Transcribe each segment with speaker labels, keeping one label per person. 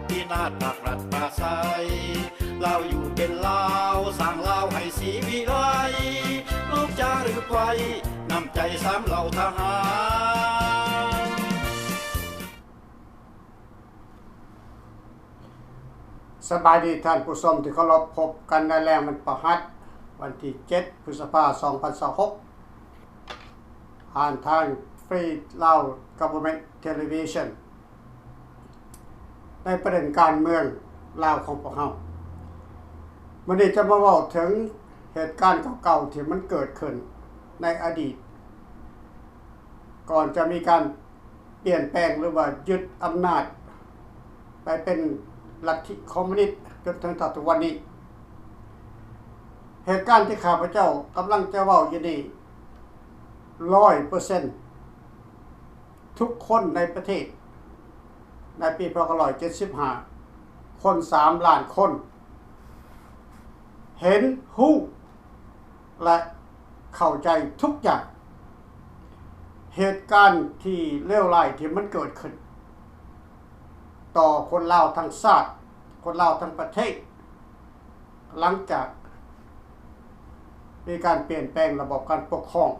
Speaker 1: พินาศปักรัฐปราศัยเราอยู่เป็นลาวสร้างลาวให้สีวิไลลูกจ้าหรือไพนำใจสามเหล่าทหาร
Speaker 2: สบายดีท่านผู้ชมที่เคารพพบกันในแรงมันประหัสวันที่7 พฤษภาคม 2026ผ่านทางฟรีลาว Government Television ในประเด็นการเมืองลาวของพวกเราวันนี้จะมาเว้าถึงเหตุการณ์เก่าๆที่มันเกิดขึ้นในอดีตก่อนจะมีการเปลี่ยนแปลงหรือว่ายึดอำนาจไปเป็นลัทธิคอมมิวนิสต์จนถึงทุกวันนี้เหตุการณ์ที่ข้าพเจ้ากำลังจะเว้าอยู่นี้ 100% ทุกคนในประเทศในปี2575คน3 ล้านคนเห็นฮู้และเข้าใจทุกอย่างเหตุการณ์ที่เลวร้ายที่มันเกิดขึ้นต่อคนลาวทั้งชาติคนลาวทั้งประเทศหลังจากมีการเปลี่ยนแปลงระบบการปกครอง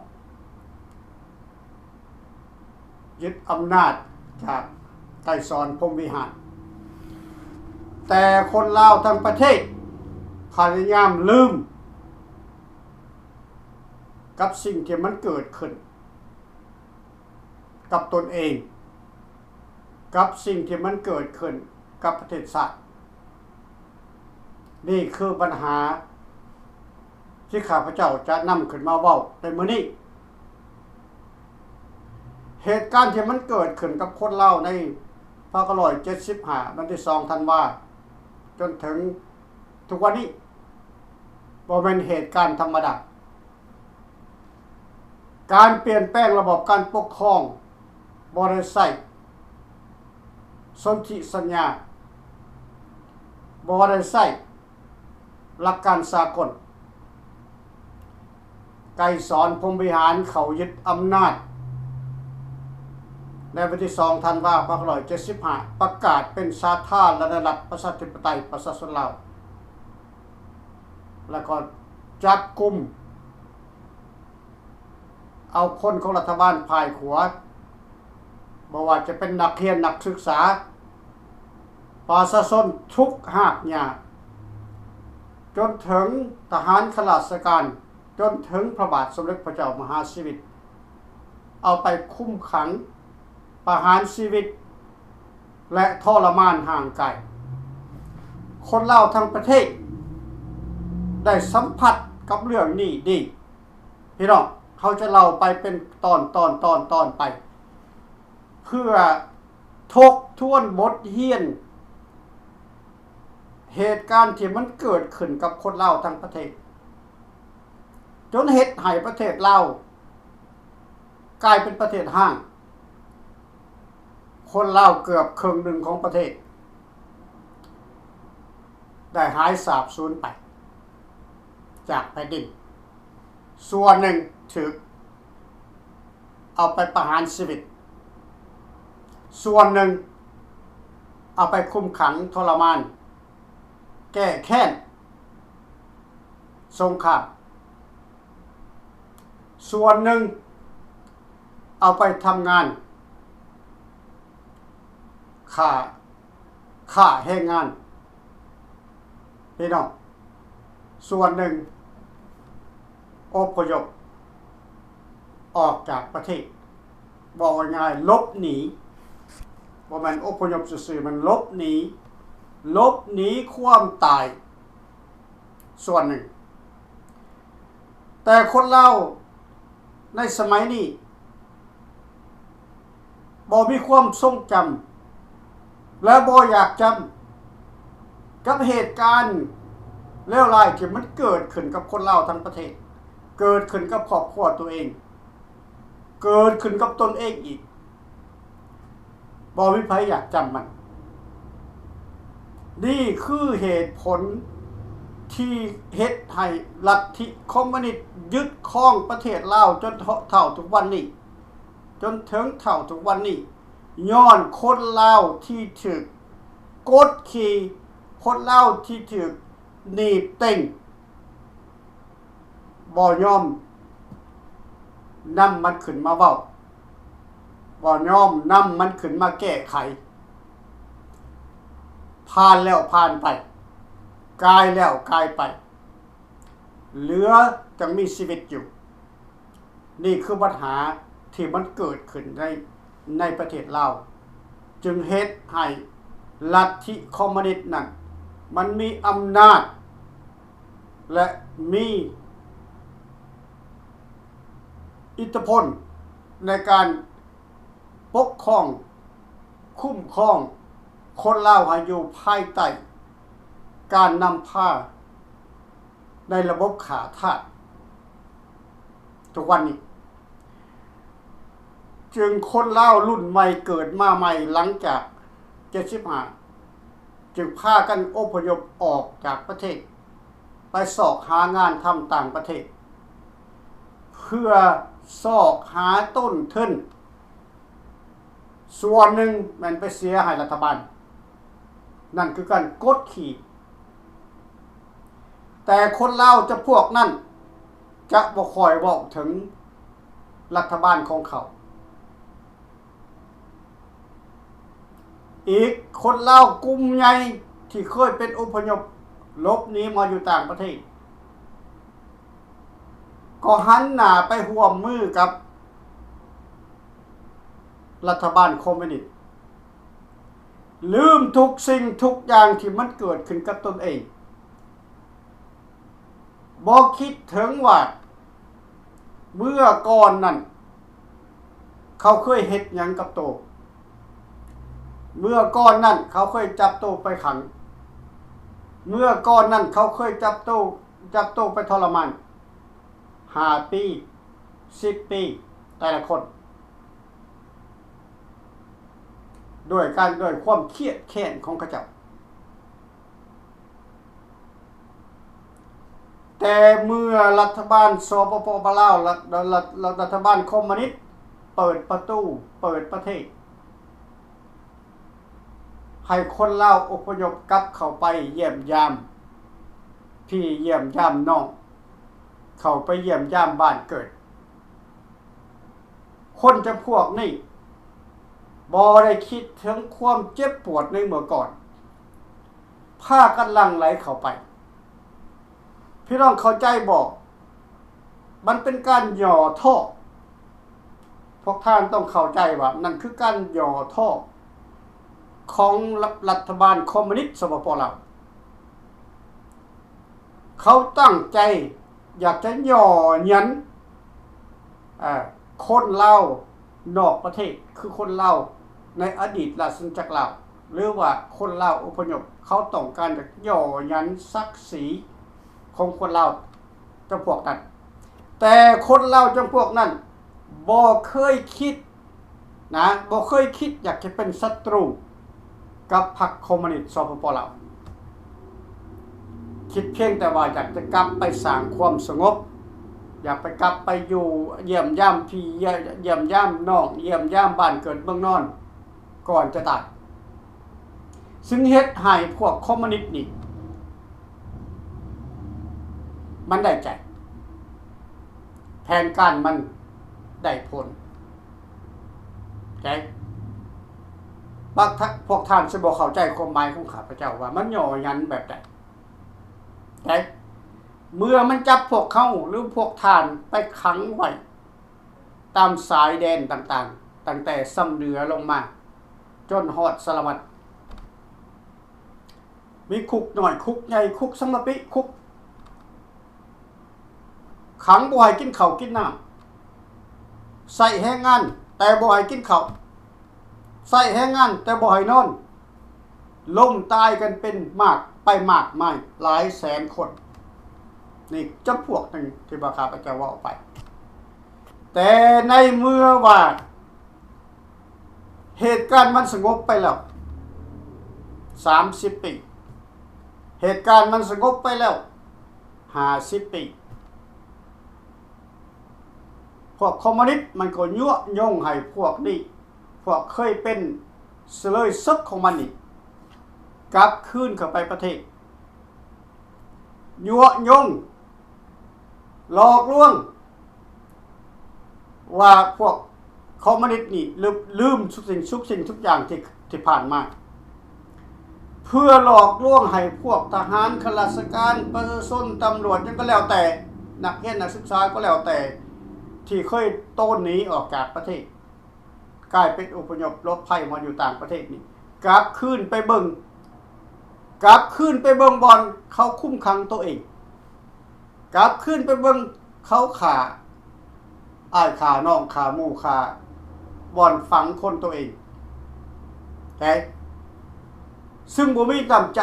Speaker 2: ยึดอำนาจจากไกรสอนพรหมวิหารแต่คนลาวทั้งประเทศพยายามลืมกับสิ่งที่มันเกิดขึ้นกับตนเองกับสิ่งที่มันเกิดขึ้นกับประเทศชาตินี่คือปัญหาที่ข้าพเจ้าจะนำขึ้นมาเว้าในมื้อนี้เหตุการณ์ที่มันเกิดขึ้นกับคนลาวใน2575วันที่2 ธันวาคมจนถึงทุกวันนี้บ่เป็นเหตุการณ์ธรรมดาการเปลี่ยนแปลงระบบการปกครองบ่ได้ใช้สนธิสัญญาบ่ได้ใช้หลักการสากลไกรสอนพรหมวิหารเขายึดอำนาจในวันที่2 ธันวาคม 2575ประกาศเป็นสาธารณรัฐประชาธิปไตยประชาชนลาวแล้วก็จับกุมเอาคนของรัฐบาลภายขวาบ่ว่าจะเป็นนักเรียนนักศึกษาประชาชนทุกภาคหญ้าจนถึงทหารข้าราชการจนถึงพระบาทสมเด็จพระเจ้ามหาชีวิตเอาไปคุมขังประหารชีวิตและทรมานห่างไกลคนลาวทั้งประเทศได้สัมผัสกับเรื่องนี้ดีพี่น้องเขาจะเล่าไปเป็นตอนไปเพื่อทบทวนบทเรียนเหตุการณ์ที่มันเกิดขึ้นกับคนลาวทั้งประเทศจนเฮ็ดให้ประเทศลาวกลายเป็นประเทศห้างคนลาวเกือบครึ่งหนึ่งของประเทศได้หายสาบสูญไปจากแผ่นดินส่วนหนึ่งถูกเอาไปประหารชีวิตส่วนหนึ่งเอาไปคุมขังทรมานแก้แค้นสงครามส่วนหนึ่งเอาไปทำงานค่าแรงงานพี่น้องส่วนหนึ่งอพยพออกจากประเทศบอกง่ายๆลบหนีบ่แม่นอพยพซื่อๆมันลบหนีความตายส่วนหนึ่งแต่คนลาวในสมัยนี้บ่มีความทรงจำและบ่อยากจำกับเหตุการณ์เลวร้ายที่มันเกิดขึ้นกับคนลาวทั้งประเทศเกิดขึ้นกับครอบครัวตัวเองเกิดขึ้นกับตนเองอีกบ่มีใครอยากจำมันนี่คือเหตุผลที่เฮ็ดให้ลัทธิคอมมิวนิสต์ยึดครองประเทศลาวจนเท่าทุกวันนี้จนถึงเท่าทุกวันนี้ย้อนคนลาวที่ถูก กดขี่คนเล่าที่ถูกหนีบเต็งบ่ยอมนำมันขึ้นมาเว้าบ่ยอมนำมันขึ้นมาแก้ไขผ่านแล้วผ่านไปกายแล้วกายไปเหลือจังมีชีวิตอยู่นี่คือปัญหาที่มันเกิดขึ้นในประเทศลาวจึงเฮ็ดให้ลัทธิคอมมิวนิสต์นั้นมันมีอำนาจและมีอิทธิพลในการปกครองคุ้มครองคนลาวให้อยู่ภายใต้การนำพาในระบบขาทาสทุกวันนี้จึงคนลาวรุ่นใหม่เกิดมาใหม่หลังจาก75จึงพากันอพยพออกจากประเทศไปสอกหางานทำต่างประเทศเพื่อสอกหาต้นทุนส่วนหนึ่งมันไปเสียให้รัฐบาลนั่นคือการกดขี่แต่คนลาวจะพวกนั้นจะบ่ค่อยบอกถึงรัฐบาลของเขาอีกคนลาวกลุ่มใหญ่ที่เคยเป็นอพยพหลบหนีมาอยู่ต่างประเทศก็หันหน้าไปร่วมมือกับรัฐบาลคอมมิวนิสต์ลืมทุกสิ่งทุกอย่างที่มันเกิดขึ้นกับตนเองบ่คิดถึงว่าเมื่อก่อนนั้นเขาเคยเฮ็ดหยังกับโตเมื่อก่อนนั้นเขาเคยจับโตไปขังเมื่อก่อนนั้นเขาเคยจับโตไปทรมาน5 ปี10 ปีแต่ละคนด้วยความเครียดแค้นของเขาเจ้าแต่เมื่อรัฐบาลสปปลาวรัฐบาลคอมมิวนิสต์เปิดประตูเปิดประเทศให้คนลาวอพยพกลับเข้าไปเยี่ยมยามพี่เยี่ยมยามน้องเข้าไปเยี่ยมยามบ้านเกิดคนจำพวกนี้บ่ได้คิดถึงความเจ็บปวดในเมื่อก่อนพากันหลั่งไหลเข้าไปพี่น้องเข้าใจบ่มันเป็นการหย่อท่อพวกท่านต้องเข้าใจว่านั่นคือการหย่อท่อของรัฐบาลคอมมิวนิสต์สปปลาวเขาตั้งใจอยากจะหย่อหยันคนลาวนอกประเทศคือคนลาวในอดีตราชอาณาจักรลาวหรือว่าคนลาวอพยพเขาต้องการจะหย่อหยันศักดิ์ศรีของคนลาวจำพวกนั้นแต่คนลาวจำพวกนั้นบ่เคยคิดบ่เคยคิดอยากจะเป็นศัตรูกับพรรคคอมมิวนิสต์สปปลาวคิดเพียงแต่ว่าอยากจะกลับไปสร้างความสงบอยากไปกลับไปอยู่เยี่ยมยามพี่เยี่ยมยามน้องเยี่ยมยามบ้านเกิดเมืองนอนก่อนจะตายซึ่งเฮ็ดให้พวกคอมมิวนิสต์นี่มันได้ใจแผนการมันได้ผลใจพวกท่านจะบอกเข้าใจความหมายของข้าพเจ้าว่ามันหย่อหยันแบบใดใจเมื่อมันจับพวกเขาหรือพวกท่านไปขังไว้ตามสายแดนต่างๆตั้งแต่ซ้ำเหนือลงมาจนฮอดสารวัตรมีคุกหน่อยคุกใหญ่คุกสมปิคุกขังบ่ให้กินข้าวกินน้ำใส่แรงงานแต่บ่ให้กินข้าวใส่แรงงานแต่บ่ให้นอนล้มตายกันเป็นมากมายหลายแสนคนนี่จำพวกหนึ่งที่บาคาพเจ้าว่าไปแต่ในเมื่อว่าเหตุการณ์มันสงบไปแล้ว30 ปีเหตุการณ์มันสงบไปแล้ว50 ปีพวกคอมมิวนิสต์มันก็ยั่วยงให้พวกนี้พวกเคยเป็นเสลยซึกของมันนี่ กลับคืนเข้าไปประเทศยั่วยงหลอกลวงว่าพวกคอมมิวนิสต์นี่ลืมทุกสิ่งทุกอย่างที่ผ่านมาเพื่อหลอกลวงให้พวกทหารข้าราชการประชาชนตำรวจยังก็แล้วแต่นักเรียนนักศึกษาก็แล้วแต่ที่เคยโต้หนีออกจากประเทศกลายเป็นอพยพหลบภัยมาอยู่ต่างประเทศนี่กลับคืนไปเบิ่งบอนเขาคุ้มขังตัวเองกลับคืนไปเบิ่งเขาขาอ้ายขาน้องขาหมู่ขาบ่อนฝังคนตัวเองแต่ซึ่งบ่มีน้ำใจ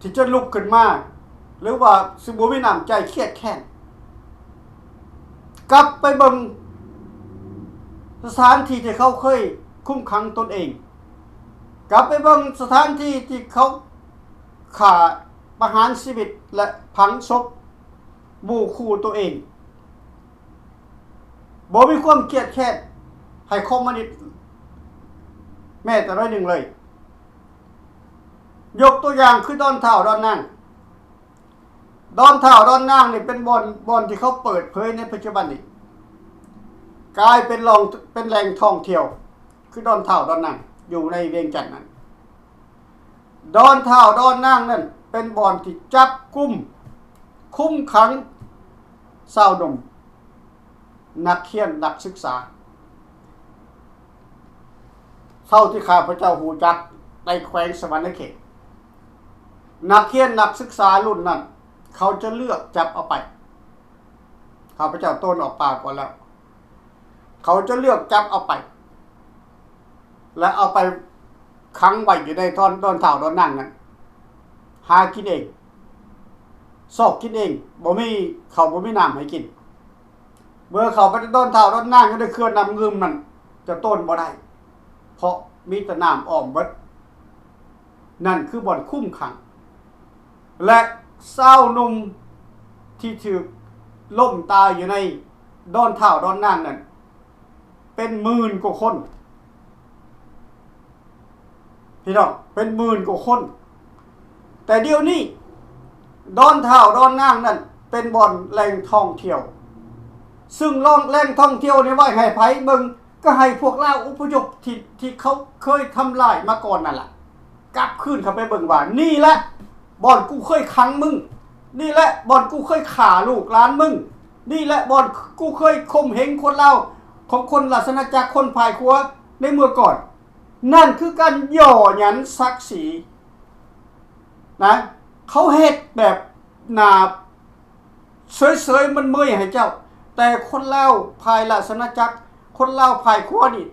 Speaker 2: ที่จะลุกขึ้นมาหรือว่าซึ่งบ่มีน้ำใจเครียดแค้นกลับไปเบิ่งสถานที่ที่เขาเคยคุ้มขังตนเองกลับไปเบิ่งสถานที่ที่เขาฆ่าประหารชีวิตและผังศพหมู่คู่ตัวเองบ่มีความเครียดแค้นให้คอมมิวนิสต์แม้แต่น้อยหนึ่งเลยยกตัวอย่างคือดอนเท่าดอนนางนี่เป็นบ่อนที่เขาเปิดเผยในปัจจุบันนี้กลายเป็นแหล่งท่องเที่ยวคือดอนเท่าดอนนางอยู่ในเวียงจันทน์นั้นดอนเท่าดอนนางนั่นเป็นบ่อนที่จับกุมคุมขังชาวหนุ่มนักเรียนนักศึกษาเท่าที่ข้าพเจ้าหูจักในแขวงสวรรณเขตนักเรียนนักศึกษารุ่นนั้นเขาจะเลือกจับเอาไปข้าพเจ้าต้นออกปากก่อนแล้วเขาจะเลือกจับเอาไปและเอาไปขังไว้อยู่ในดอนเท่าดอนนั่งนั้นหากินเองซอกกินเองบ่มีน้ำให้กินเมื่อเขาไปดอนเท่าดอนนั่งก็ได้เคลื่อนน้ำงึมมันจะต้นบ่ได้เพราะมีแต่น้ำอ้อมเบิดนั่นคือบ่อนคุ้มขังและเศร้านุ่มที่ถูกล่มตายอยู่ในดอนเท่าดอนนั่งนั้นเป็นหมื่นกว่าคนพี่น้องเป็นหมื่นกว่าคนแต่เดี๋ยวนี้ดอนเท่าดอนนั่งนั้นเป็นบ่อนแหล่งท่องเที่ยวซึ่งแหล่งท่องเที่ยวนี่ว่าให้ไผเบิ่งก็ให้พวกลาวอพยพที่เขาเคยทำลายมาก่อนนั่นแหละกลับคืนเข้าไปเบิ่งว่านี่แหละบ่อนกูเคยขังมึงนี่แหละบ่อนกูเคยฆ่าลูกหลานมึงนี่แหละบ่อนกูเคยข่มเหงคนลาวของคนราชอาณาจักรคนภายครัวในเมื่อก่อนนั่นคือการย่อหยันศักดิ์ศรีนะเขาเฮ็ดแบบหนาเสยๆมันเมื่อยให้เจ้าแต่คนลาวภายราชอาณาจักรคนลาวภายครัวนี่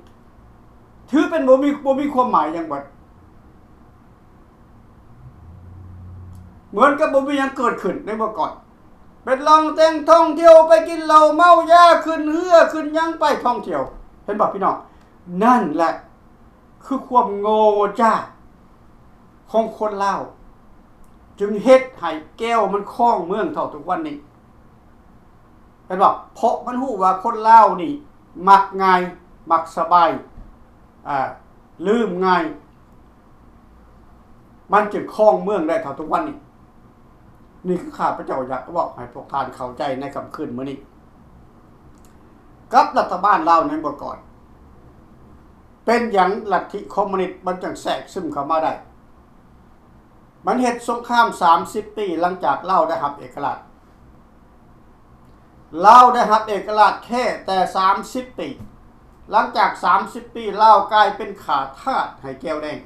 Speaker 2: ถือเป็นบ่มีความหมายอย่างบัดเหมือนกับบ่มีหยังเกิดขึ้นในเมื่อก่อนเป็นลองแต่งท่องเที่ยวไปกินเหล้าเมายาขึ้นเรือขึ้นยังไปท่องเที่ยวเห็นบ่พี่น้องนั่นแหละคือความโง่จ้าของคนลาวจึงเฮ็ดให้แก้วมันคล้องเมืองเท่าทุกวันนี้เห็นบ่เพราะมันฮู้ว่าคนลาวนี่มักง่ายมักสบายลืมง่ายมันจึงคล้องเมืองได้เท่าทุกวันนี้นี่คือข้าพเจ้าอยากบอกให้พวกท่านเข้าใจในค่ำคืนมื้อนี้กับรัฐบาลลาวในเมื่อก่อนเป็นหยังลัทธิคอมมิวนิสต์มันจังแทรกซึมเข้ามาได้มันเฮ็ดสงคราม30 ปีหลังจากลาวได้รับเอกราชลาวได้รับเอกราชแค่แต่30 ปีหลังจาก30 ปีลาวกลายเป็นขาทาสให้แก้วแดง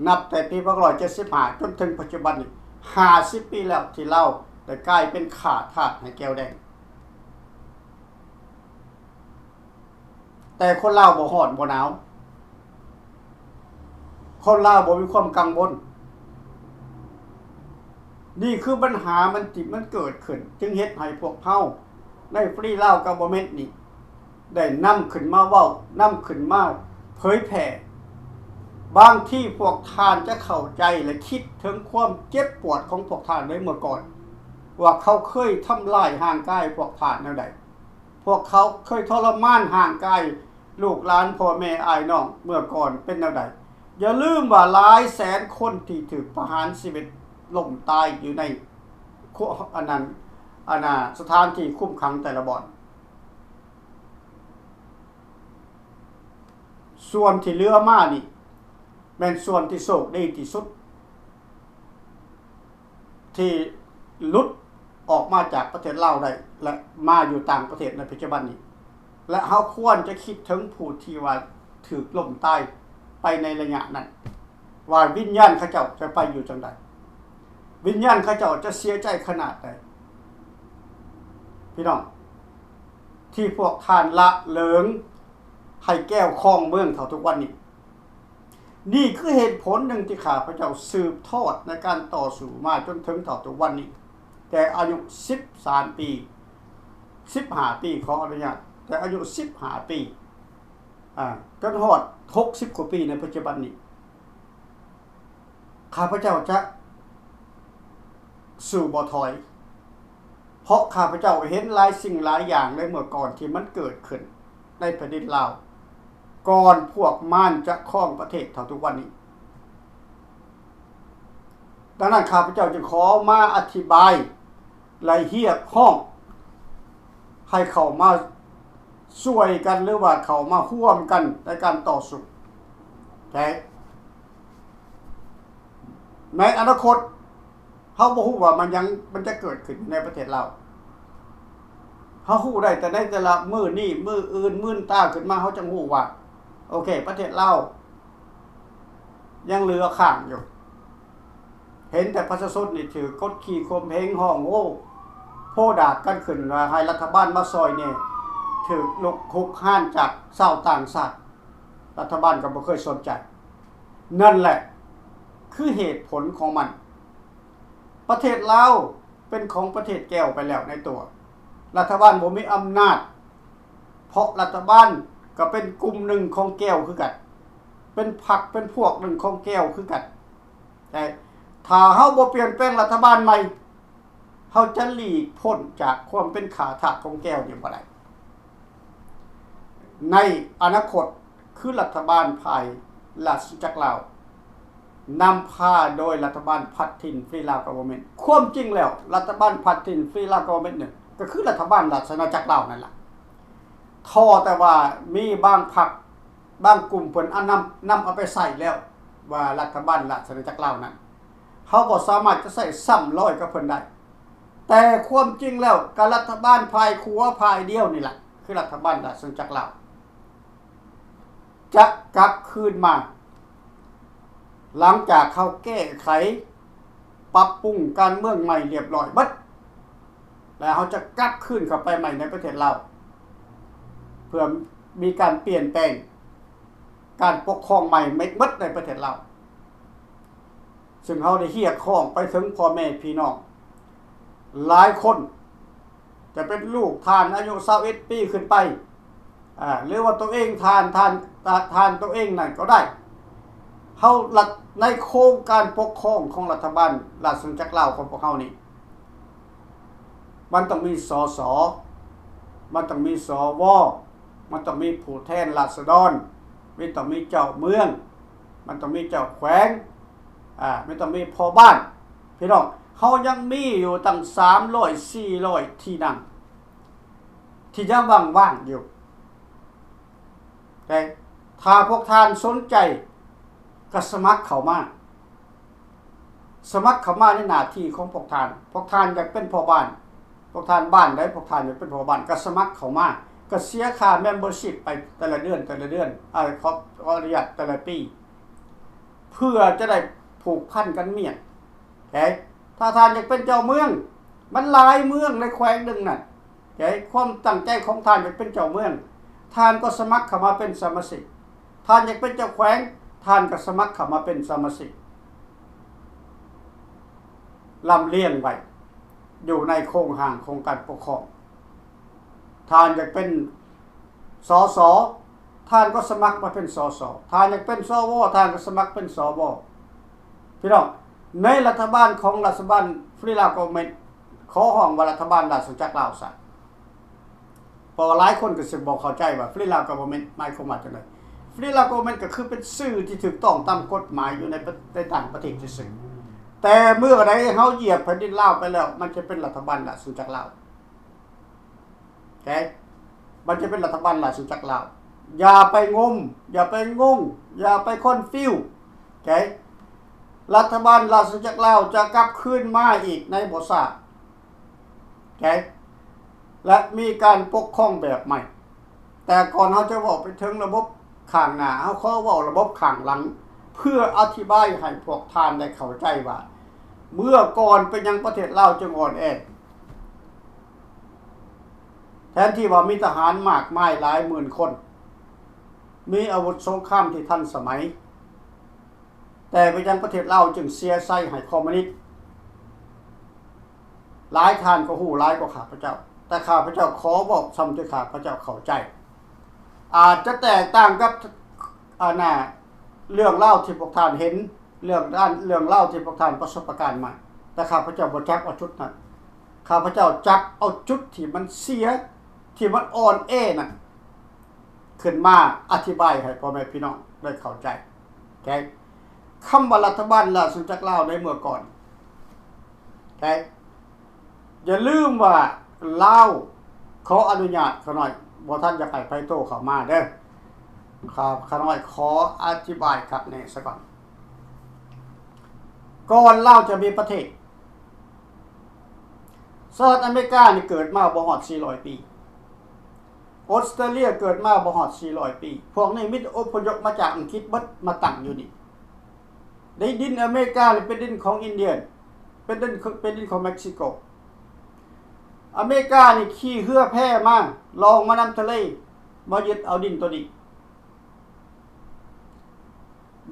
Speaker 2: นับแต่ปี1975จนถึงปัจจุบันนี้50 ปีแล้วที่ลาวได้กลายเป็นขาทาสให้แก้วแดงแต่คนลาวบ่ร้อนบ่หนาวคนลาวบ่มีความกังวลนี่คือปัญหามันเกิดขึ้นจึงเฮ็ดให้พวกเฮาในฟรีลาวกับบเมนต์นี่ได้นำขึ้นมาเว้านำขึ้นมาเผยแผ่บางที่พวกท่านจะเข้าใจและคิดถึงความเจ็บปวดของพวกท่านในเมื่อก่อนว่าเขาเคยทำลายห่างกายพวกท่านแนวใดพวกเขาเคยทรมานห่างกายลูกหลานพ่อแม่อ้ายน้องเมื่อก่อนเป็นแนวใด อย่าลืมว่าหลายแสนคนที่ถูกประหารชีวิตล่มตายอยู่ในอันนั้นสถานที่คุมขังแต่ละบ่อนส่วนที่เหลือมานี่แม่นส่วนที่โชคดีที่สุดที่หลุดออกมาจากประเทศลาวได้และมาอยู่ต่างประเทศในปัจจุบันนี้และเฮาควรจะคิดถึงผู้ที่ว่าถูกล่มตายไปในระยะนั้นว่าวิญญาณเขาเจ้าจะไปอยู่จังใดวิญญาณเขาเจ้าจะเสียใจขนาดใดพี่น้องที่พวกท่านละเลิงให้แก้วคลองเมืองเท่าทุกวันนี้นี่คือเหตุผลหนึ่งที่ข้าพเจ้าสืบทอดในการต่อสู้มาจนถึงเท่าทุกวันนี้แต่อายุ13ปี15ปีขออนุญาตแต่อายุ15ปีจนฮอด60กว่าปีในปัจจุบันนี้ข้าพเจ้าจะสู่บ่ถอยเพราะข้าพเจ้าเห็นหลายสิ่งหลายอย่างในเมื่อก่อนที่มันเกิดขึ้นในแผ่นดินลาวก่อนพวกม่านจะครองประเทศเท่าทุกวันนี้ดังนั้นข้าพเจ้าจึงขอมาอธิบายรายละเอียดห้องให้เข้ามาช่วยกันหรือว่าเข้ามาร่วมกันในการต่อสู้แต่ในอนาคตเฮาบ่ฮู้ว่ามันจะเกิดขึ้นในประเทศลาวเฮาฮู้ได้แต่ในแต่ละมื้อนี้มื้ออื่นมื้อตาขึ้นมาเฮาจังฮู้ว่าโอเคประเทศลาวยังเหลือข้างอยู่เห็นแต่ประชาชนนี่ถือกดขี่ข่มเหงห้องโอ้โพดากกันขึ้นว่าให้รัฐบาลมาซอยนี่ถูกลุกคุกห้านจากชาวต่างชาติรัฐบาลก็บ่เคยสนใจนั่นแหละคือเหตุผลของมันประเทศลาวเป็นของประเทศแก้วไปแล้วในตัวรัฐบาลบ่มีอำนาจเพราะรัฐบาลก็เป็นกลุ่มหนึ่งของแก้วคือกันเป็นพรรคเป็นพวกหนึ่งของแก้วคือกันแต่ถ้าเฮาบ่เปลี่ยนแปลงรัฐบาลใหม่เฮาจะหลีกพ้นจากความเป็นขาทาสของแก้วนี่บ่ได้ในอนาคตคือรัฐบาลภายราชจักรลาวนำพาโดยรัฐบาลพัฒทินฟรีลาวกอเวอร์เมนต์ความจริงแล้วรัฐบาลพัฒทินฟรีลาวกอเวอร์เมนต์เนี่ยก็คือรัฐบาลราชอาณาจักรลาวนั่นแหละท่อแต่ว่ามีบางพรรคบางกลุ่มเพิ่นนำเอาไปใส่แล้วว่ารัฐบาลราชอาณาจักรลาวนั้นเฮาบ่สามารถจะใส่ซ้ำร้อยกับเพิ่นได้แต่ความจริงแล้วก็รัฐบาลภายขัวภายเดียวนี่แหละคือรัฐบาลราชอาณาจักรลาวจะกลับคืนมาหลังจากเขาแก้ไขปรับปรุงการเมืองใหม่เรียบร้อยบัดแล้วเขาจะกลับคืนเข้าไปใหม่ในประเทศลาวเพื่อมีการเปลี่ยนแปลงการปกครองใหม่ไม่หมดในประเทศลาวซึ่งเขาได้เรียกร้องไปถึงพ่อแม่พี่น้องหลายคนจะเป็นลูกทานอายุ21ปีขึ้นไปหรือว่าตัวเองทานตัวเองนั่นก็ได้เฮาในโครงการปกครองของรัฐบาลราชอาณาจักรลาวของพวกเฮานี่มันต้องมีสสมันต้องมีสวมันต้องมีผู้แทนราษฎรมันต้องมีเจ้าเมืองมันต้องมีเจ้าแขวงมันต้องมีพ่อบ้านพี่น้องเฮายังมีอยู่ตั้ง300 400ที่นั่งที่ยังว่างๆอยู่แต่ถ้าพวกท่านสนใจก็สมัครเข้ามาในหน้าที่ของพวกท่านอยากเป็นพ่อบ้านพวกท่านบ้านได้พวกท่านอยากเป็นพ่อบ้านก็สมัครเข้ามาก็เสียค่า membership ไปแต่ละเดือนขออนุญาตแต่ละปีเพื่อจะได้ผูกพันกันเมียถ้าท่านอยากเป็นเจ้าเมืองมันหลายเมืองในแขวงนึงน่ะความตั้งใจของท่านอยากเป็นเจ้าเมืองท่านก็สมัครเข้ามาเป็นสมาชิกท่านอยากเป็นเจ้าแขวงท่านก็สมัครเข้ามาเป็นสมาชิกลำเลียงไว้อยู่ในโครงห่างโครงการปกครองท่านอยากเป็นสสท่านก็สมัครมาเป็นสสท่านอยากเป็นสวท่านก็สมัครเป็นสวพี่น้องในรัฐบาลของรัฐบาลฟรีลาวกอเวอร์เมนต์ขอห้องว่ารัฐบาลราชอาณาจักรลาวซะพอหลายคนก็สิบ่เข้าใจว่าฟรีลาวกอเวอร์เมนต์หมายความว่าจังได๋ ฟรีลาโกมันก็คือเป็นชื่อที่ถูกต้องตามกฎหมายอยู่ในต่างประเทศซื่อๆแต่เมื่อใดเฮาเหยียบแผ่นดินลาวไปแล้วมันจะเป็นรัฐบาลราชอาณาจักรลาวโอเคมันจะเป็นรัฐบาลราชอาณาจักรลาวอย่าไปงมอย่าไปงงอย่าไปคอนฟิวโอเครัฐบาลราชอาณาจักรลาวจะกลับคืนมาอีกในบ่ช้าโอเคและมีการปกครองแบบใหม่แต่ก่อนเฮาจะบอกไปถึงระบบข้างหน้าเฮาขอเว้าระบบข้างหลังเพื่ออธิบายให้พวกท่านได้เข้าใจว่าเมื่อก่อนเป็นยังประเทศลาวจึงอ่อนแอแทนที่ว่ามีทหารมากมายหลายหมื่นคนมีอาวุธสงครามที่ทันสมัยแต่ไปยังประเทศลาวจึงเสียไส้ให้คอมมิวนิสต์หลายท่านก็ฮู้หลายกว่าข้าพเจ้าแต่ข้าพเจ้าขอบอกซ้ำที่ข้าพเจ้าเข้าใจอาจจะแตกต่างกับเรื่องเล่าที่พวกท่านเห็นเรื่องเล่าที่พวกท่านประสบการณ์มาแต่ข้าพเจ้าบ่จับเอาจุดนั้นข้าพเจ้าจับเอาจุดที่มันเสียที่มันอ่อนแอนั่นขึ้นมาอธิบายให้พ่อแม่พี่น้องได้เข้าใจโอเคคำว่ารัฐบาลราชอาณาจักรลาวในเมื่อก่อนโอเคอย่าลืมว่าลาวขออนุญาตเขาหน่อยบ่ท่านจะให้ไผโตเข้ามาเด้อครับข้าน้อยขออธิบายครับนี่ซะก่อนก่อนลาวจะมีประเทศสหรัฐอเมริกานี่เกิดมาบ่ฮอด400ปีออสเตรเลียเกิดมาบ่ฮอด400ปีพวกนี้มีอพยพมาจากอังกฤษเบิดมาตั้งอยู่นี่ในดินอเมริกานี่เป็นดินของอินเดียนเป็นดินของเม็กซิโกอเมริกานี่ขี่เรือแพมาลองมาน้ำทะเลมายึดเอาดินตัวนี้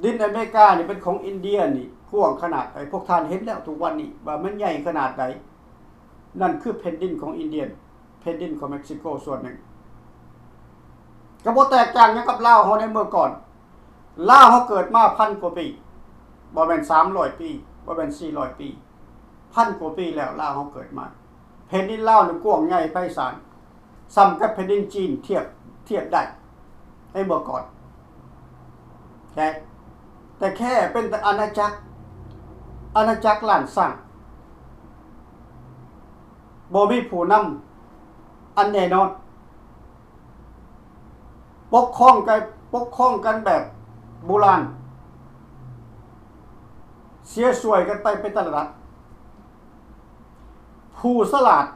Speaker 2: ดินอเมริกานี่เป็นของอินเดียนี่กว้างขนาดพวกท่านเห็นแล้วทุกวันนี้ว่ามันใหญ่ขนาดไหนนั่นคือแผ่นดินของอินเดียแผ่นดินของเม็กซิโกส่วนหนึ่งก็บ่แตกต่างกันกับลาวเฮาในเมื่อก่อนลาวเฮาเกิดมา1,000 กว่าปีบ่แม่น300 ปีบ่แม่น400 ปี1,000 กว่าปีแล้วลาวเฮาเกิดมาแผ่นดินลาวนี่กว้างใหญ่ไพศาลซ้ำกับแผ่นดินจีนเทียบได้ในเมื่อก่อนแค่แต่แค่เป็นอาณาจักรล้านสร้างบ่มีผู้นำอันแน่นอนปกครองกันแบบโบราณเสียสวยกันไปเป็นตลาดผู้สลาด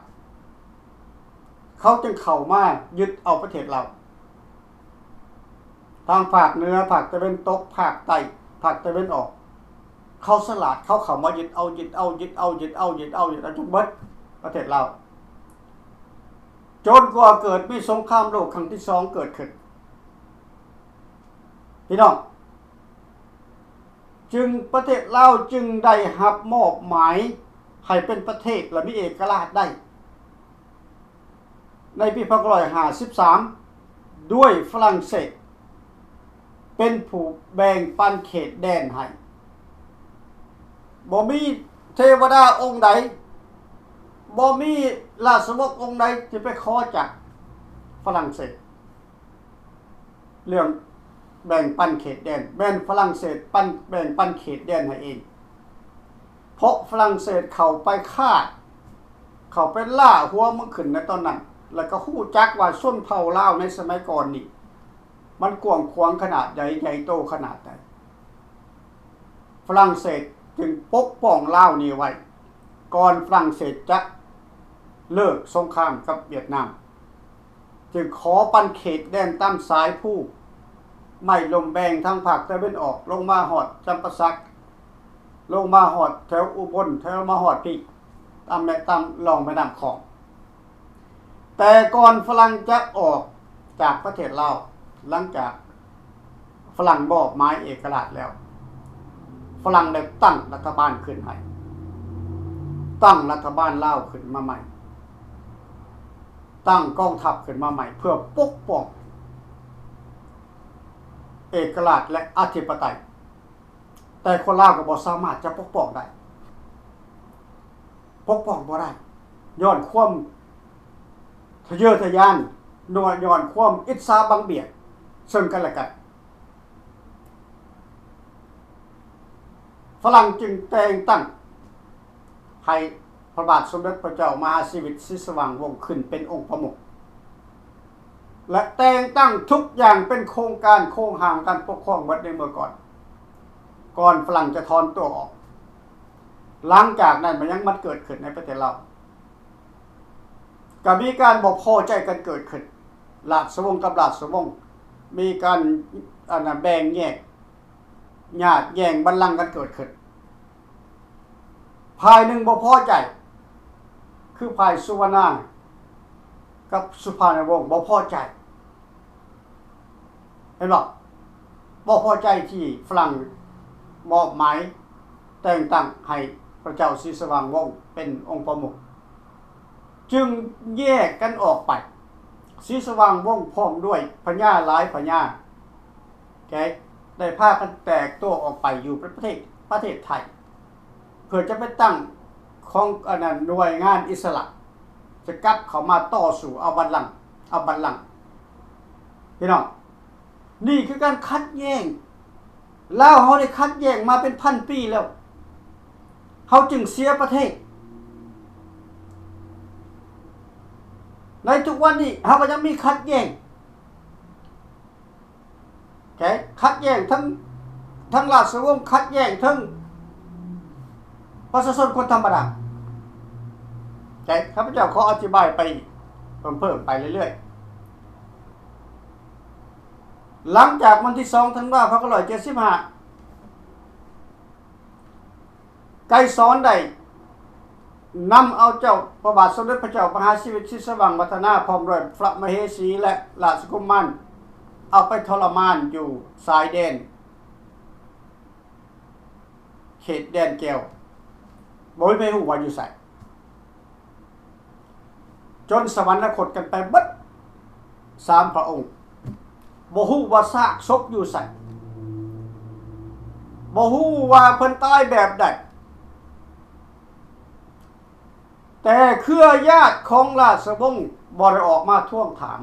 Speaker 2: เขาจึงเข้ามายึดเอาประเทศเราทางภาคเหนือภาคตะวันตกภาคใต้ภาคตะวันออกเขาสลาดเขาเข้ามายึดเอาจนเบิดประเทศเราจนกว่าเกิดมีสงครามโลกครั้งที่2เกิดขึ้นพี่น้องจึงประเทศลาวจึงได้รับมอบหมายให้เป็นประเทศและมีเอกราชได้ในปี1953ด้วยฝรั่งเศสเป็นผู้แบ่งปันเขตแดนให้บ่มีเทวดาองค์ใดบ่มีราชวงศ์องค์ใดที่ไปขอจากฝรั่งเศสเรื่องแบ่งปันเขตแดนแบ่งฝรั่งเศสแบ่งปันเขตแดนให้เองเพราะฝรั่งเศสเข้าไปฆ่าเข้าไปล่าหัวมันขึ้นในตอนนั้นแล้วก็ฮู้จักว่าชนเผ่าลาวในสมัยก่อนนี่มันกว้างขวางขนาดใหญ่โตขนาดใดฝรั่งเศสจึงปกป้องลาวนี้ไว้ก่อนฝรั่งเศสจะเลิกสงครามกับเวียดนามจึงขอปันเขตแดนตามสายผู้ไม่ลมแบงทางภาคตะวันออกลงมาหอดจำปาสักลงมาหอดแถวอุบลแถวมาหอดพี่ตามลองแม่น้ำคลองแต่ก่อนฝรั่งจะออกจากประเทศลาวหลังจากฝรั่งมอบหมายเอกราชแล้วฝรั่งได้ตั้งรัฐบาลขึ้นให้ตั้งรัฐบาลลาวขึ้นมาใหม่ตั้งกองทัพขึ้นมาใหม่เพื่อปกป้องเอกราชและอธิปไตยแต่คนลาวก็บ่สามารถจะปกป้องได้บ่ได้ย้อนความทะเยอทะยานย้อนความอิจฉาบังเบียดซึ่งกันและกัน ฝรั่งจึงแต่งตั้งให้พระบาทสมเด็จพระเจ้ามหาชีวิตศรีสว่างวงศ์ขึ้นเป็นองค์ประมุขและแต่งตั้งทุกอย่างเป็นโครงการโครงห่างการปกครองวัดในเมื่อก่อนฝรั่งจะถอนตัวออกหลังจากนั้นมันยังมันเกิดขึ้นในประเทศเราก็มีการบ่พอใจกันเกิดขึ้นราชวงศ์กับราชวงศ์มีการแบ่งแยกญาติแย่งบัลลังก์กันเกิดขึ้นภายหนึ่งบ่พอใจคือภายสุวรรณากับสุภาณวงศ์บ่พอใจเห็นบ่บ่พอใจที่ฝรั่งมอบหมายแต่งตั้งให้พระเจ้าศรีสว่างวงศ์เป็นองค์ประมุขจึงแยกกันออกไปศรีสว่างวงศ์พร้อมด้วยพญาหลายพญาได้พากันแตกตัวออกไปอยู่ประเทศไทยเพื่อจะไปตั้งของหน่วยงานอิสระจะกลับเข้ามาต่อสู่เอาบัลลังก์พี่น้องนี่คือการคัดแย้งลาวเฮาได้คัดแย้งมาเป็นพันปีแล้วเฮาจึงเสียประเทศในทุกวันนี้เฮาก็ยังมีคัดแย้งคัดแย้งทั้งราชวงศ์คัดแย้งทั้งประชาชนคนธรรมดาข้าพเจ้าขออธิบายไปเพิ่มไปเรื่อยๆหลังจากวันที่2 ธันวาคม 2575ไกรสอนได้นำเอาเจ้าพระบาทสมเด็จพระเจ้ามหาชีวิตศรีสว่างวัฒนาพร้อมด้วยพระมเหสีและราชกุมารเอาไปทรมานอยู่สายแดนเขตแดนแก้วบ่มีฮู้ว่าอยู่ไสจนสวรรคตกันไปเบิด3พระองค์บ่ฮู้ว่าซากศพอยู่ไสบ่ฮู้ว่าเพิ่นตายแบบใดแต่เครือญาติของราชวงศ์บ่ได้ออกมาท้วงถาม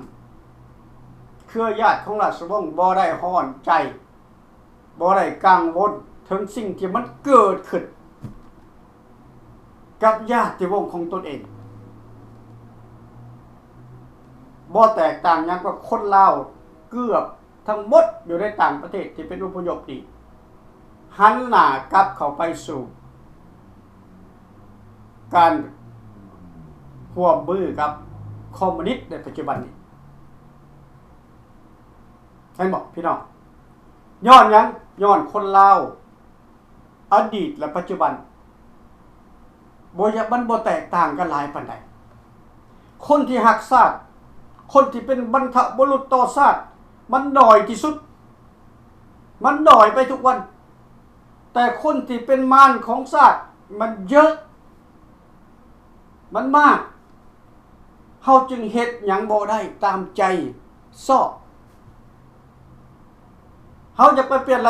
Speaker 2: เครือญาติของราชวงศ์บ่ได้ฮ้อนใจบ่ได้กังวลถึงสิ่งที่มันเกิดขึ้นกับญาติวงศ์ของตนเองบ่แตกต่างหยังกับคนลาวเกือบทั้งหมดอยู่ในต่างประเทศที่เป็นอพยพนี่หันหน้ากลับเข้าไปสู่การร่วมมือกับคอมมิวนิสต์ในปัจจุบันนี้เห็นบ่พี่น้องย้อนหยังย้อนคนลาวอดีตและปัจจุบันมันบ่แตกต่างกันหลายปานใดคนที่รักชาติคนที่เป็นบรรพบุรุษต่อชาติมันน้อยที่สุดมันน้อยไปทุกวันแต่คนที่เป็นมารของชาติมันเยอะมันมากเฮาจึงเฮ็ดหยังบ่ได้ตามใจชอบเฮาจะไปเปลี่ยน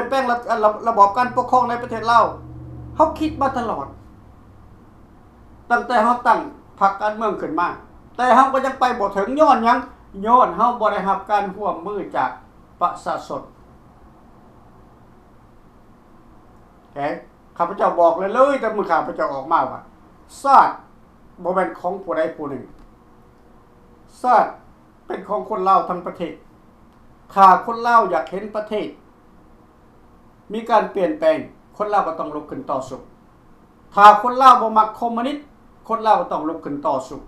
Speaker 2: แปลงระบอบการปกครองในประเทศลาวเฮาคิดมาตลอดตั้งแต่เฮาตั้งพรรคการเมืองขึ้นมาแต่เฮาก็ยังไปบ่ถึงย้อนหยังย้อนเฮาบ่ได้รับการร่วมมือจากประชาชนข้าพเจ้าบอกเลยแต่มื้อข้าพเจ้าออกมาว่าชาติบ่แม่นของผู้ใดผู้หนึ่งชาติเป็นของคนลาวทั้งประเทศถ้าคนลาวอยากเห็นประเทศมีการเปลี่ยนแปลงคนลาวก็ต้องลุกขึ้นต่อสู้ถ้าคนลาวบ่มักคอมมิวนิสต์คนลาวก็ต้องลุกขึ้นต่อสู้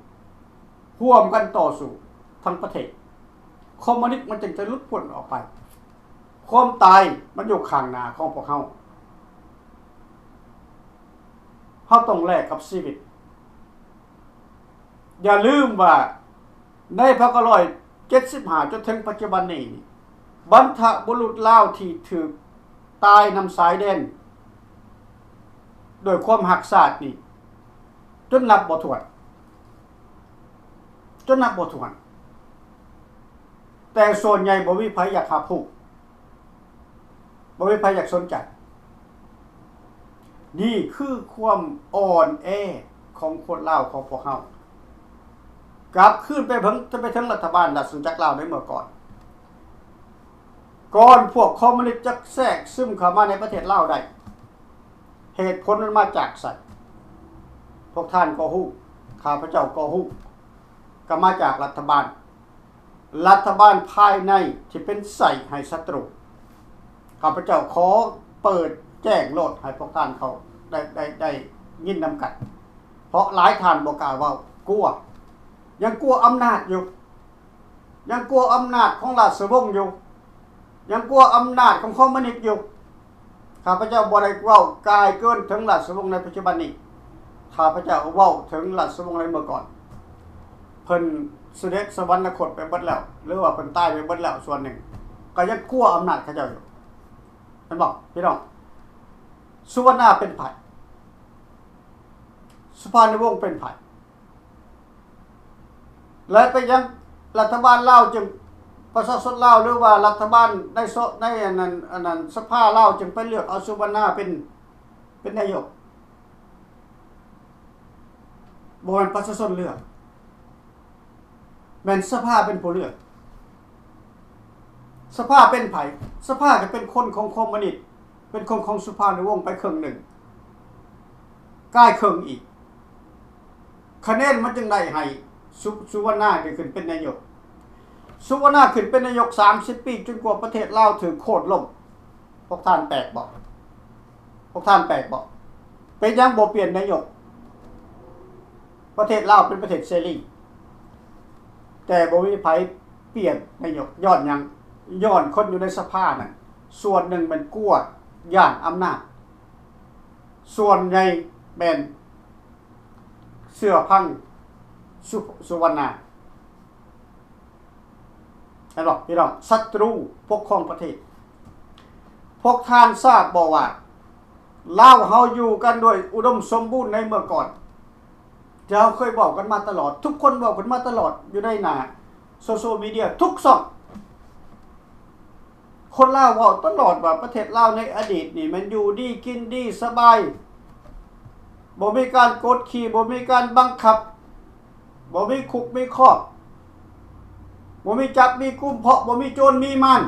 Speaker 2: ร่วมกันต่อสู้ทั้งประเทศคอมมิวนิสต์มันจึงจะหลุดพ้นออกไปความตายมันอยู่ข้างหน้าของพวกเฮาต้องแลกกับชีวิตอย่าลืมว่าใน1975จนถึงปัจจุบันนี้บรรพบุรุษลาวที่ถูกตายนำสายแดนโดยความหักษาดนี่จนนับบ่ถ้วนแต่ส่วนใหญ่บ่มีไผอยากหาผู้บ่มีไผอยากสนใจนี่คือความอ่อนแอของคนลาวของพวกเฮากลับขึ้นไปถึงรัฐบาลราชสจักรลาวในเมื่อก่อนพวกคอมมิวนิสต์จะแทรกซึมเข้ามาในประเทศลาวได้ เหตุผลมันมาจากไสพวกท่านก็ฮู้ข้าพเจ้าก็ฮู้ก็มาจากรัฐบาลภายในที่เป็นใส่ให้ศัตรูข้าพเจ้าขอเปิดแจ้งโลดให้พวกท่านเขาได้ยินนำกันเพราะหลายท่านบ่กล้าเว้ากลัวยังกลัวอำนาจอยู่ยังกลัวอำนาจของราชวงศ์อยู่ยังกลัวอำนาจของคอมมิวนิสต์อยู่ข้าพเจ้าบ่ได้เว้ากายเกินถึงราชวงศ์ในปัจจุบันนี้ข้าพเจ้าเว้าถึงราชวงศ์ในเมื่อก่อนเพิ่นเสด็จสวรรคตไปเบิดแล้วหรือว่าเพิ่นตายไปเบิดแล้วส่วนหนึ่งก็ยังกลัวอำนาจเขาเจ้าอยู่เห็นบ่พี่น้องสุวรรณาเป็นไผสุภาพวงศ์เป็นไผและไปยังรัฐบาลลาวจึงประชาชนลาวหรือว่ารัฐบาลในอันนั้นสภาลาวจึงไปเลือกเอาสุวรรณาเป็นนายกบ่แม่นประชาชนเลือกแม่นสภาเป็นผู้เลือกสภาเป็นไผสภาก็เป็นคนของคอมมิวนิสต์เป็นคนของสุภาพวงศ์ไปครึ่งหนึ่งใกล้ครึ่งอีกคะแนนมันจึงได้ให้สุวรรณาได้ขึ้นเป็นนายกสุวรรณาขึ้นเป็นนายก30ปีจนกว่าประเทศลาวถึงโค่นล่มพวกท่านแปลกบ่เป็นยังบ่เปลี่ยนนายกประเทศลาวเป็นประเทศเสรีแต่บ่มีไผเปลี่ยนนายกย้อนหยังย้อนคนอยู่ในสภาน่ะส่วนหนึ่งมันกลัวย่านอำนาจส่วนใหญ่แม่นเสื้อพังสุวรรณาเห็นบ่พี่น้องศัตรูปกครองประเทศพวกท่านทราบบ่ว่าลาวเฮาอยู่กันด้วยอุดมสมบูรณ์ในเมื่อก่อนเราเคยบอกกันมาตลอดทุกคนบอกกันมาตลอดอยู่ในหน้าโซเชียลมีเดียทุกช่องคนลาวเว้าตลอดว่าประเทศลาวในอดีตนี่มันอยู่ดีกินดีสบายบ่มีการกดขี่บ่มีการบังคับบ่มีคุกมีคอกบ่มีจับมีกุมเพาะบ่มีโจรมีมัน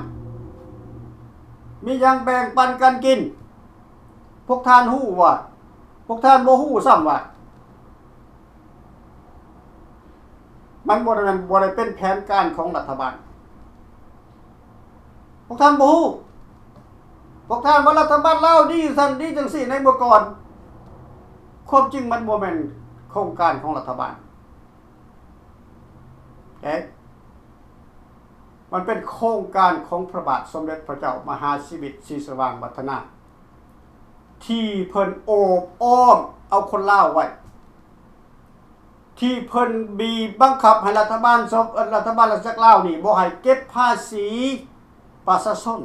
Speaker 2: มีหยังแบ่งปันกันกินพวกท่านฮู้ว่าพวกท่านบ่ฮู้ซ้ำว่ามันบ่ได้เป็นแผนการของรัฐบาลพวกท่านบ่ฮู้พวกท่านว่ารัฐบาลลาวดีซั่นดีจังซี่ในเมื่อก่อนความจริงมันบ่แม่นโครงการของรัฐบาลมันเป็นโครงการของพระบาทสมเด็จพระเจ้ามหาชีวิตศรีสว่างวัฒนาที่เพิ่นโอบอ้อมเอาคนลาวไว้ที่เพิ่นบีบบังคับให้รัฐบาลราชจักรลาวนี่บ่ให้เก็บภาษีประชาชน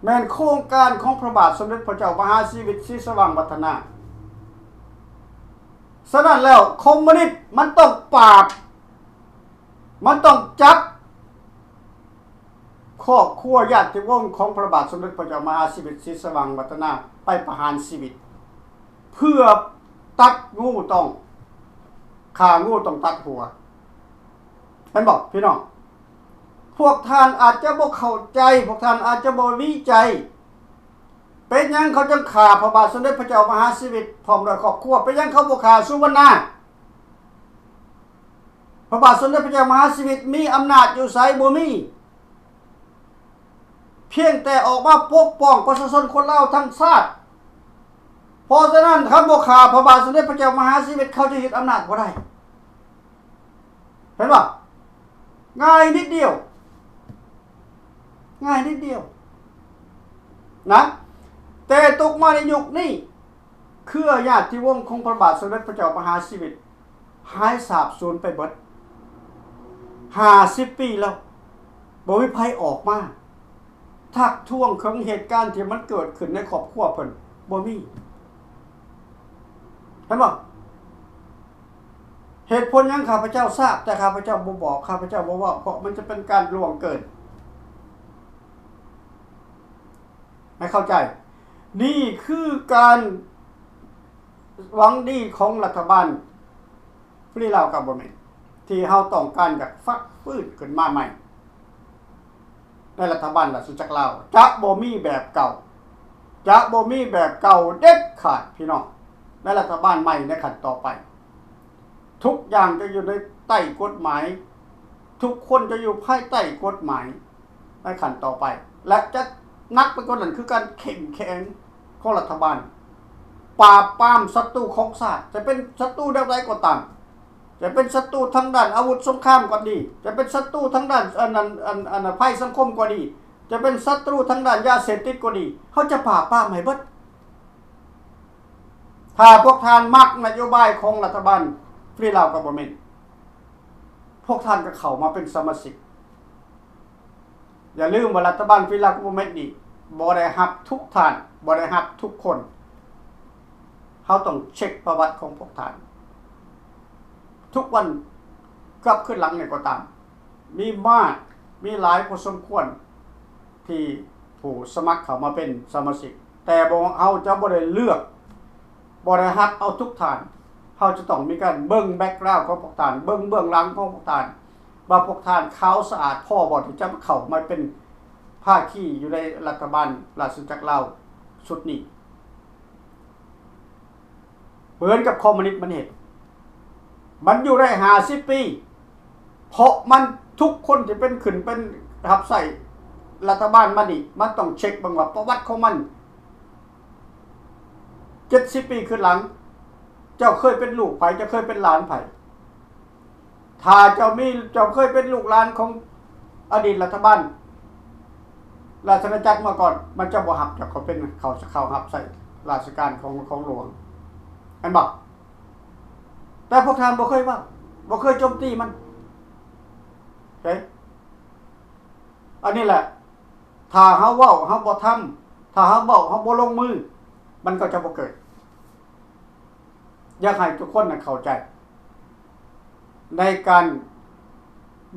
Speaker 2: แม่นโครงการของพระบาทสมเด็จพระเจ้ามหาชีวิตศรีสว่างวัฒนาฉะนั้นแล้วคอมมิวนิสต์มันต้องปราบมันต้องจับครอบครัวญาติวงศ์ของพระบาทสมเด็จพระเจ้ามหาชีวิตศรีสว่างวัฒนาไปประหารชีวิตเพื่อตัดงูต้องฆ่างูต้องตัดหัวเห็นบอกพี่น้องพวกท่านอาจจะบ่เข้าใจพวกท่านอาจจะบ่วิจัยเป็นหยังเขาจังฆ่าพระบาทสมเด็จพระเจ้ามหาชีวิตพร้อมด้วยครอบครัวเป็นหยังเขาบ่ฆ่าสุวรรณาพระบาทสมเด็จพระเจ้ามหาชีวิตมีอำนาจอยู่ไสบ่มีเพียงแต่ออกมาปกป้องประชาชนคนลาวทั้งชาติเพราะฉะนั้นคำบ่ฆ่าพระบาทสมเด็จพระเจ้ามหาชีวิตเขาจะยึดอำนาจบ่ได้เห็นป่ะง่ายนิดเดียวนะแต่ตกมาในยุคนี้เครือญาติวงศ์ของพระบาทสมเด็จพระเจ้ามหาชีวิตหายสาบสูญไปเบิด50 ปีแล้วบ่มีภัยออกมาทักท้วงของเหตุการณ์ที่มันเกิดขึ้นในครอบครัวเพิ่นบ่มีเห็นบ่เหตุผลยังข้าพเจ้าทราบแต่ข้าพเจ้าบ่บอกข้าพเจ้าบ่ว่าเพราะมันจะเป็นการล่วงเกินให้เข้าใจนี่คือการหวังดีของรัฐบาลฟรีลาวกับบ่แม่นที่เฮาต้องการอยากฟักฟื้นขึ้นมาใหม่ในรัฐบาลราชจักรลาวจะบ่มีแบบเก่า จะบ่มีแบบเก่าเด็ดขาดพี่น้องในรัฐบาลใหม่ในขั้นต่อไปทุกอย่างจะอยู่ในใต้กฎหมายทุกคนจะอยู่ภายใต้กฎหมายในขั้นต่อไปและจะนักไปกว่านั้นคือการเข้มแข็งของรัฐบาลปราบปรามศัตรูของชาติจะเป็นศัตรูใดๆก็ตามจะเป็นศัตรูทางด้านอาวุธสงครามก็ดีจะเป็นศัตรูทางด้านภัยสังคมก็ดีจะเป็นศัตรูทางด้านยาเสพติดก็ดีเขาจะปราบปรามให้เบิดถ้าพวกท่านมักนโยบายของรัฐบาลฟรีลาวกับบเมนพวกท่านก็เข้ามาเป็นสมาชิกอย่าลืมว่ารัฐบาลฟรีลาวกับบเมนนี่บ่ได้รับทุกท่านบ่ได้รับทุกคนเขาต้องเช็คประวัติของพวกท่านทุกวันกลับขึ้นหลังเนี่ยก็ตามมีมากมีหลายพอสมควรที่ผู้สมัครเข้ามาเป็นสมาชิกแต่บ่เอาจะบ่ได้เลือกบ่ได้ฮักเอาทุกท่านเขาจะต้องมีการเบิ่งแบ็คกราวด์ของพวกท่านเบิ่งเบื้องหลังของพวกท่านว่าพวกท่านขาวสะอาดพอบ่ที่จะเข้ามาเป็นภาคีอยู่ในรัฐบาลราชอาณาจักรลาวชุดนี้เหมือนกับคอมมิวนิสต์มันเห็นมันอยู่ได้50 ปีเพราะมันทุกคนที่เป็นขึ้นเป็นรับใส่รัฐบาลมันนี่มันต้องเช็คบังว่าประวัติของมัน70 ปีขึ้นหลังเจ้าเคยเป็นลูกไผจะเคยเป็นหลานไผถ้าเจ้าเคยเป็นลูกหลานของอดีตรัฐบาลราชอาณาจักรมาก่อนมันจะบ่หับจากเขาเป็นเขาหับใส่ราชการของหลวงอันบอกแต่พวกท่านบ่เคยว่าบ่เคยโจมตีมันโอเคอันนี้แหละถ้าเฮาเว้าเฮาบ่ทำถ้าเฮาเว้าเฮาบ่ลงมือมันก็จะบ่เกิดอยากให้ทุกคนเข้าใจในการ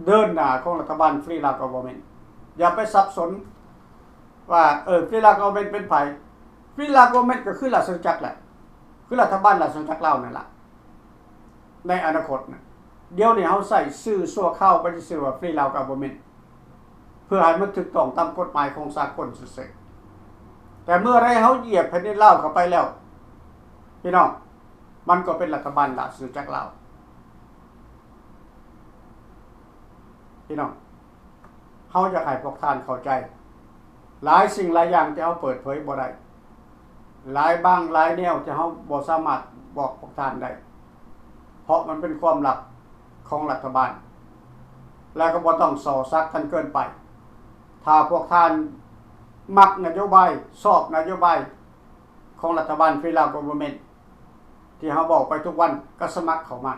Speaker 2: เดินหน้าของรัฐบาลฟรีลาวกับบเมนอย่าไปสับสนว่าฟรีลาวกับบเมนเป็นไผฟรีลาวกับบเมนก็คือราชอาณาจักรแหละคือรัฐบาลราชอาณาจักรลาวนั่นล่ะในอนาคตนะเดี๋ยวนี้เฮาใส่ชื่อชั่วคราวไปชื่อว่าฟรีลาวกับบเมนเพื่อให้มันถูกต้องตามกฎหมายของสากลซื่อๆแต่เมื่อไรเฮาเหยียบแผ่นดินลาวเข้าไปแล้วพี่น้องมันก็เป็นรัฐบาลราชอาณาจักรลาวพี่น้องเฮาจะให้พวกท่านเข้าใจหลายสิ่งหลายอย่างที่เฮาเปิดเผยบ่ได้หลายแนวที่เฮาบ่สามารถบอกพวกท่านได้เพราะมันเป็นความลับของรัฐบาลแล้วก็บ่ต้องส่อซักกันเกินไปถ้าพวกท่านมักนโยบายชอบนโยบายของรัฐบาลฟรีลาวกับบเมนที่เฮาบอกไปทุกวันก็สมัครเข้ามา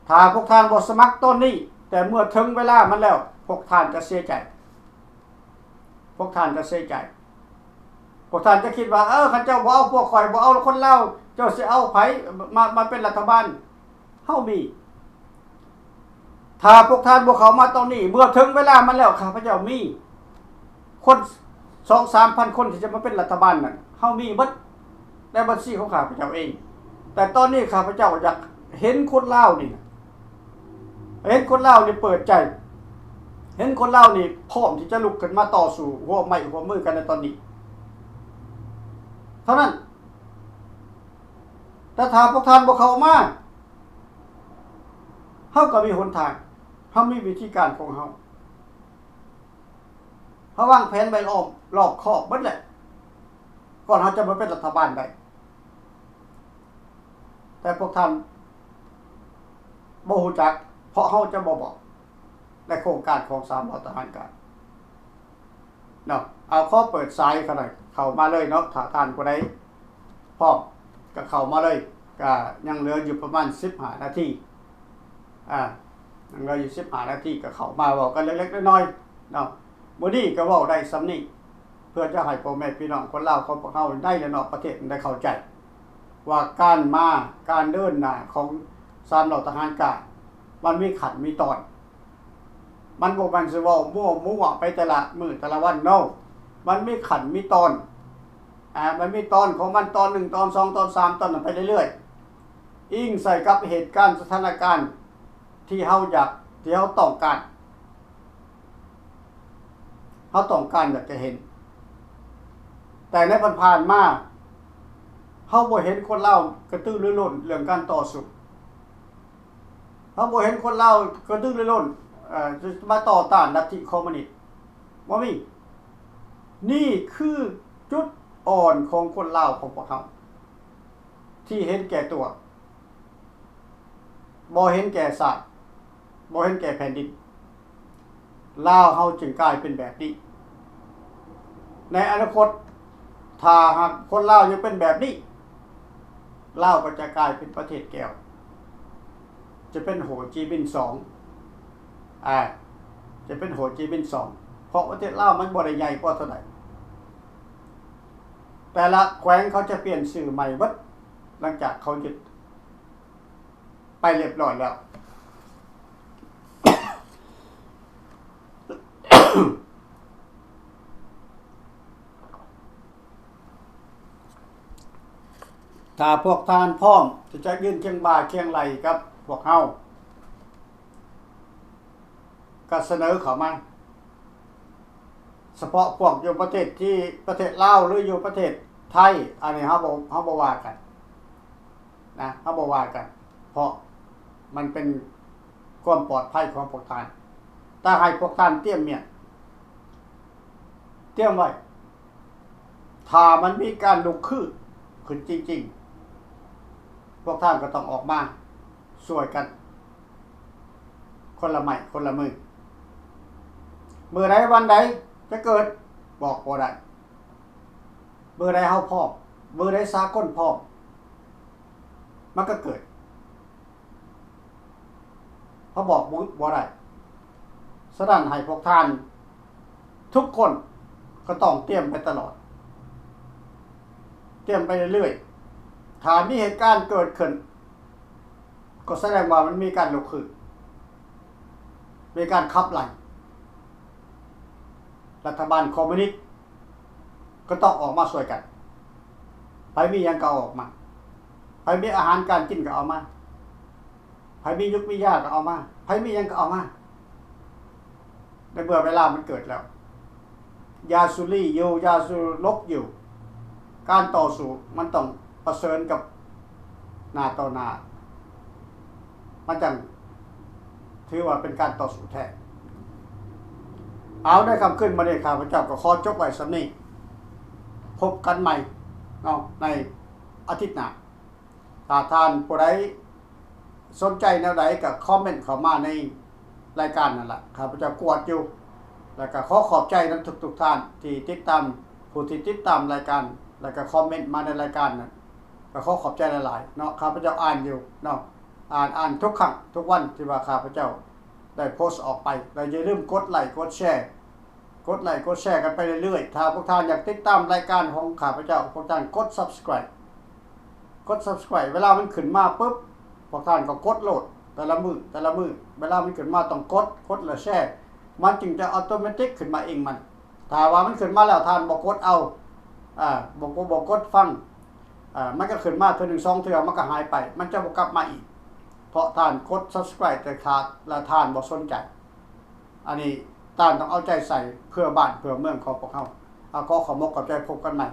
Speaker 2: ถ้าพวกท่านบ่สมัครต้นนี้แต่เมื่อถึงเวลามันแล้วพวกท่านจะเสียใจพวกท่านจะเสียใจพวกท่านจะคิดว่าข้าเจ้าบ่เอาพวกข่อยบ่เอาคนลาวเจ้าสิเอาไผมาเป็นรัฐบาลเฮามีถ้าพวกท่านบ่เข้ามาตรงนี้เมื่อถึงเวลามันแล้วข้าพเจ้ามีคน 2-3,000 คนที่จะมาเป็นรัฐบาลนั่นเฮามีเบิดในบัญชีของข้าพเจ้าเองแต่ตอนนี้ข้าพเจ้าอยากเห็นคนลาวนี่เห็นคนลาวนี่เปิดใจเห็นคนลาวนี่พร้อมที่จะลุกขึ้นมาต่อสู้หัวไม้หัวมือกันในตอนนี้เท่านั้นแต่ถ้าพวกท่านบ่เข้ามาเฮาก็มีหนทางเฮามีวิธีการของเฮาวางแผนไว้รอบคอบเบิดแหละก่อนเฮาจะมาเป็นรัฐบาลได้แต่พวกท่านบ่ฮู้จักเพราะเฮาจะบ่บอกในโครงการของ3รัฐบาลกันเนาะเอาขอเปิดสายกันหน่อยเข้ามาเลยเนาะถ้าท่านผู้ใดพร้อมก็เข้ามาเลยก็ยังเหลืออยู่ประมาณ15 นาทียังเหลืออยู่15 นาทีก็เข้ามาเว้ากันเล็กๆน้อยๆเนาะมื้อนี้ก็เว้าได้ส่ำนี้เพื่อจะให้พ่อแม่พี่น้องคนลาวของพวกเฮาได้และนอกประเทศได้เข้าใจว่าการเดินหน้าของ3เหล่าทหารกากมันมีขั้นมีตอนมันบ่แม่นสิเว้ามั่วไปแต่ละมื้อแต่ละวันเนาะมันมีขั้นมีตอนมันมีตอนของมันตอน1ตอน2ตอน3ตอนนั้นไปเรื่อยๆอิงใส่กับเหตุการณ์สถานการณ์ที่เฮาต้องการอยากจะเห็นแ แต่ในผ่านๆมาเฮาบ่เห็นคนลาวกระตือรือร้นเรื่องการต่อสู้เฮาบ่เห็นคนลาวกระตือรือร้นจะมาต่อต้านลัทธิคอมมิวนิสต์บ่มีนี่คือจุดอ่อนของคนลาวของพวกเขาที่เห็นแก่ตัวบ่เห็นแก่ชาติบ่เห็นแก่แผ่นดินลาวเฮาจึงกลายเป็นแบบนี้ในอนาคตถ้าหากคนลาวยังเป็นแบบนี้ลาวก็จะกลายเป็นประเทศแก้วจะเป็นโหจีมิน2จะเป็นโหจีมิน2เพราะประเทศลาวมันบ่ได้ใหญ่กว่าเท่าใดแต่ละแขวงเขาจะเปลี่ยนชื่อใหม่เบิดหลังจากเขายึดไปเรียบร้อยแล้ว ถ้าพวกทานพร้อมจะยื่นเคียงบ่าเคียงไหลกับพวกเฮาก็เสนอเข้ามาเฉพาะพวกอยู่ประเทศที่ประเทศลาวหรืออยู่ประเทศไทยอันนี้เฮาบ่ว่ากันนะเฮาบ่ว่ากันเพราะมันเป็นความปลอดภัยของพวกท่านถ้าให้พวกท่านเตรียมไว้ถ้ามันมีการลุกขึ้นจริงๆพวกท่านก็ต้องออกมาช่วยกันคนละไม้คนละมือมื้อใดวันใดจะเกิดบอกบ่ได้มื้อใดเฮาพร้อมมื้อใดสากลพร้อมมันก็เกิดเขาบอกบ่ได้ฉะนั้นให้พวกท่านทุกคนก็ต้องเตรียมไปตลอดเตรียมไปเรื่อยๆถ้ามีเหตุการณ์เกิดขึ้นก็แสดงว่ามันมีการลุกขึ้นมีการขับไล่รัฐบาลคอมมิวนิสต์ก็ต้องออกมาช่วยกันใครมีหยังก็ออกมาใครมีอาหารการกินก็เอามาใครมียุกมียาก็เอามาใครมีหยังก็เอามาในเมื่อเวลามันเกิดแล้วยาสุรีอยู่ยาสุลบอยู่การต่อสู้มันต้องประเสริญกับหน้าต่อหน้ามันจังถือว่าเป็นการต่อสู้แท้เอาได้คำขึ้นมาเลยข้าพเจ้าก็ขอจบไว้สำนี้พบกันใหม่เนาะในอาทิตย์หน้าถ้าท่านผู้ใดสนใจแนวใดก็คอมเมนต์เข้ามาในรายการนั่นแหละข้าพเจ้ากวดอยู่แล้วก็ขอบใจทั้งทุกท่านที่ติดตามผู้ที่ติดตามรายการแล้วก็คอมเมนต์มาในรายการนั้นก็ขอบใจหลายๆเนาะข้าพเจ้าอ่านอยู่เนาะอ่านทุกครั้งทุกวันที่ว่าข้าพเจ้าได้โพสต์ออกไปแล้วอย่าลืมกดไลค์กดแชร์กันไปเรื่อยๆถ้าพวกท่านอยากติดตามรายการของข้าพเจ้าพวกท่านกด subscribe เวลามันขึ้นมาปุ๊บพวกท่านก็กดโหลดแต่ละมือเวลามันขึ้นมาต้องกดแล้วแชร์มันจึงจะอัตโนมัติขึ้นมาเองมันถ้าว่ามันขึ้นมาแล้วท่านบ่กดเอาบ่กดฟังมันก็ขึ้นมาเทื่อ1 2เทื่อมันก็หายไปมันจะบ่กลับมาอีกเพราะท่านกด subscribe แต่ขาดแล้วท่านบ่สนใจอันนี้ท่านต้องเอาใจใส่เพื่อบ้านเพื่อเมืองของพวกเขาขอมกกับใจพบกันใหม่